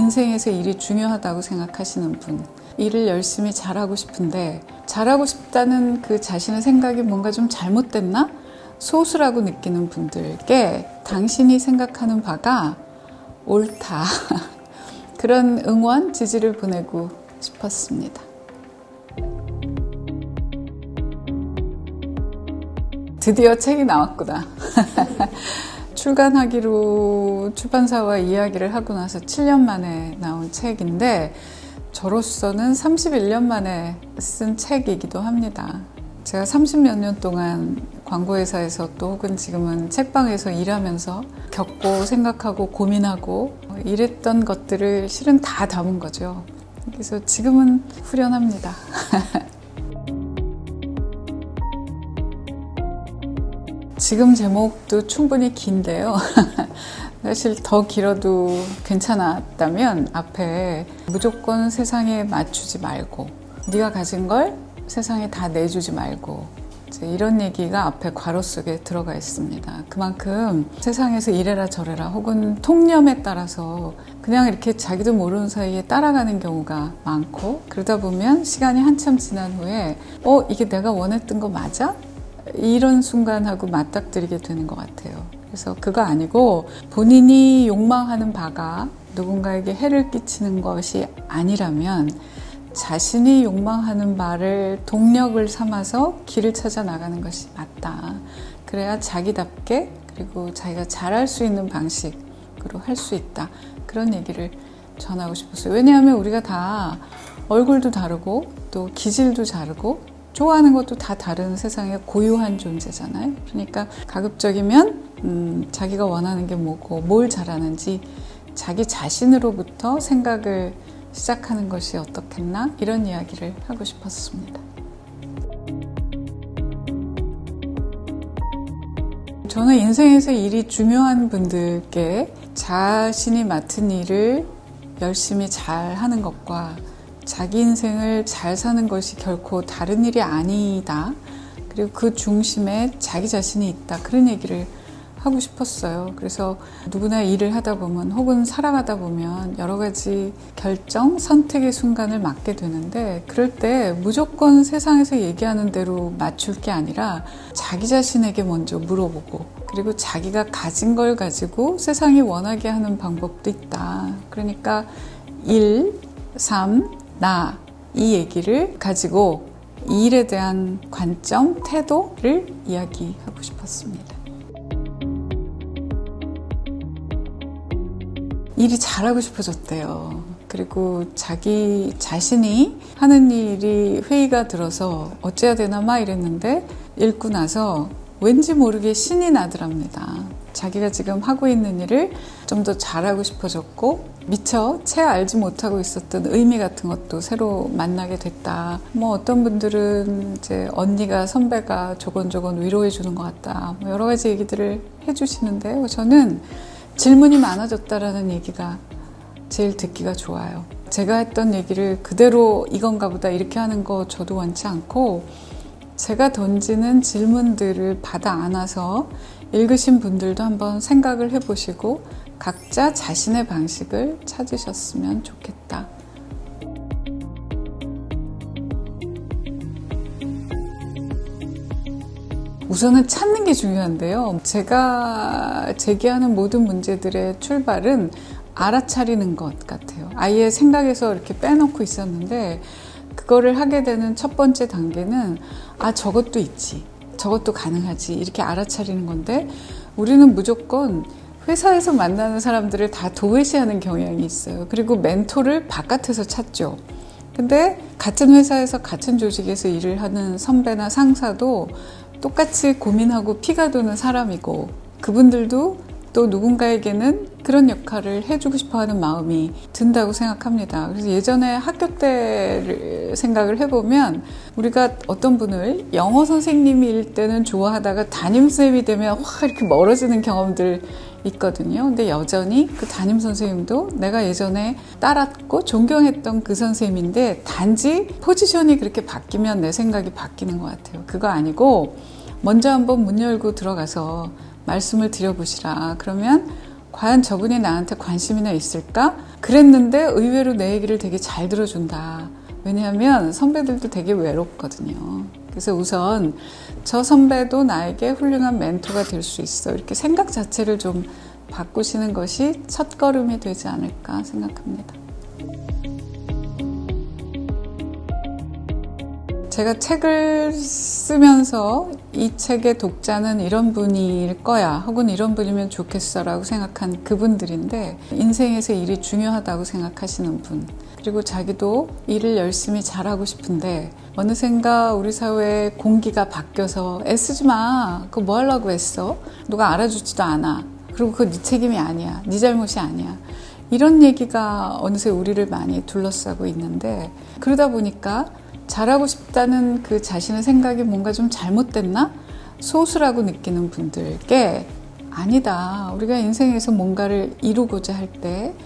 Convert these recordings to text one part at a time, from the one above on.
인생에서 일이 중요하다고 생각하시는 분, 일을 열심히 잘하고 싶은데 잘하고 싶다는 그 자신의 생각이 뭔가 좀 잘못됐나? 소수라고 느끼는 분들께 당신이 생각하는 바가 옳다. 그런 응원, 지지를 보내고 싶었습니다. 드디어 책이 나왔구나. 출간하기로 출판사와 이야기를 하고 나서 7년 만에 나온 책인데 저로서는 31년 만에 쓴 책이기도 합니다. 제가 30몇 년 동안 광고회사에서 또 혹은 지금은 책방에서 일하면서 겪고 생각하고 고민하고 이랬던 것들을 실은 다 담은 거죠. 그래서 지금은 후련합니다. 지금 제목도 충분히 긴데요. 사실 더 길어도 괜찮았다면 앞에 무조건 세상에 맞추지 말고 네가 가진 걸 세상에 다 내주지 말고 이런 얘기가 앞에 괄호 속에 들어가 있습니다. 그만큼 세상에서 이래라 저래라 혹은 통념에 따라서 그냥 이렇게 자기도 모르는 사이에 따라가는 경우가 많고 그러다 보면 시간이 한참 지난 후에 이게 내가 원했던 거 맞아? 이런 순간하고 맞닥뜨리게 되는 것 같아요. 그래서 그거 아니고 본인이 욕망하는 바가 누군가에게 해를 끼치는 것이 아니라면 자신이 욕망하는 바를 동력을 삼아서 길을 찾아 나가는 것이 맞다. 그래야 자기답게 그리고 자기가 잘할 수 있는 방식으로 할 수 있다. 그런 얘기를 전하고 싶었어요. 왜냐하면 우리가 다 얼굴도 다르고 또 기질도 다르고 좋아하는 것도 다 다른 세상에 고유한 존재잖아요. 그러니까 가급적이면 자기가 원하는 게 뭐고 뭘 잘하는지 자기 자신으로부터 생각을 시작하는 것이 어떻겠나? 이런 이야기를 하고 싶었습니다. 저는 인생에서 일이 중요한 분들께 자신이 맡은 일을 열심히 잘 하는 것과 자기 인생을 잘 사는 것이 결코 다른 일이 아니다. 그리고 그 중심에 자기 자신이 있다. 그런 얘기를 하고 싶었어요. 그래서 누구나 일을 하다 보면 혹은 살아가다 보면 여러 가지 결정, 선택의 순간을 맞게 되는데 그럴 때 무조건 세상에서 얘기하는 대로 맞출 게 아니라 자기 자신에게 먼저 물어보고 그리고 자기가 가진 걸 가지고 세상이 원하게 하는 방법도 있다. 그러니까 1, 3, 나, 이 얘기를 가지고 이 일에 대한 관점, 태도를 이야기하고 싶었습니다. 일이 잘하고 싶어졌대요. 그리고 자기 자신이 하는 일이 회의가 들어서 어째야 되나 막 이랬는데 읽고 나서 왠지 모르게 신이 나더랍니다. 자기가 지금 하고 있는 일을 좀 더 잘하고 싶어졌고 미처 채 알지 못하고 있었던 의미 같은 것도 새로 만나게 됐다. 어떤 분들은 이제 언니가 선배가 조곤조곤 위로해 주는 것 같다. 여러 가지 얘기들을 해주시는데 저는 질문이 많아졌다라는 얘기가 제일 듣기가 좋아요. 제가 했던 얘기를 그대로 이건가 보다 이렇게 하는 거 저도 원치 않고 제가 던지는 질문들을 받아 안아서 읽으신 분들도 한번 생각을 해보시고 각자 자신의 방식을 찾으셨으면 좋겠다. 우선은 찾는 게 중요한데요. 제가 제기하는 모든 문제들의 출발은 알아차리는 것 같아요. 아예 생각에서 이렇게 빼놓고 있었는데 그거를 하게 되는 첫 번째 단계는 저것도 있지, 저것도 가능하지 이렇게 알아차리는 건데 우리는 무조건 회사에서 만나는 사람들을 다 도외시하는 경향이 있어요. 그리고 멘토를 바깥에서 찾죠. 근데 같은 회사에서 같은 조직에서 일을 하는 선배나 상사도 똑같이 고민하고 피가 도는 사람이고 그분들도 또 누군가에게는 그런 역할을 해주고 싶어하는 마음이 든다고 생각합니다. 그래서 예전에 학교 때를 생각을 해보면 우리가 어떤 분을 영어 선생님일 때는 좋아하다가 담임선생님이 되면 확 이렇게 멀어지는 경험들 있거든요. 근데 여전히 그 담임 선생님도 내가 예전에 따랐고 존경했던 그 선생님인데 단지 포지션이 그렇게 바뀌면 내 생각이 바뀌는 것 같아요. 그거 아니고 먼저 한번 문 열고 들어가서 말씀을 드려보시라. 그러면 과연 저분이 나한테 관심이나 있을까? 그랬는데 의외로 내 얘기를 되게 잘 들어준다. 왜냐하면 선배들도 되게 외롭거든요. 그래서 우선 저 선배도 나에게 훌륭한 멘토가 될 수 있어. 이렇게 생각 자체를 좀 바꾸시는 것이 첫걸음이 되지 않을까 생각합니다. 제가 책을 쓰면서 이 책의 독자는 이런 분일 거야, 혹은 이런 분이면 좋겠어 라고 생각한 그분들인데, 인생에서 일이 중요하다고 생각하시는 분, 그리고 자기도 일을 열심히 잘하고 싶은데 어느샌가 우리 사회의 공기가 바뀌어서 애쓰지 마, 그거 뭐 하려고 애써? 누가 알아주지도 않아. 그리고 그거 네 책임이 아니야, 네 잘못이 아니야. 이런 얘기가 어느새 우리를 많이 둘러싸고 있는데, 그러다 보니까 잘하고 싶다는 그 자신의 생각이 뭔가 좀 잘못됐나? 소수라고 느끼는 분들께 아니다. 우리가 인생에서 뭔가를 이루고자 할 때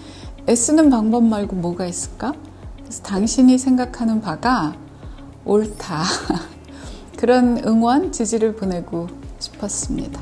애쓰는 방법 말고 뭐가 있을까? 그래서 당신이 생각하는 바가 옳다. 그런 응원, 지지를 보내고 싶었습니다.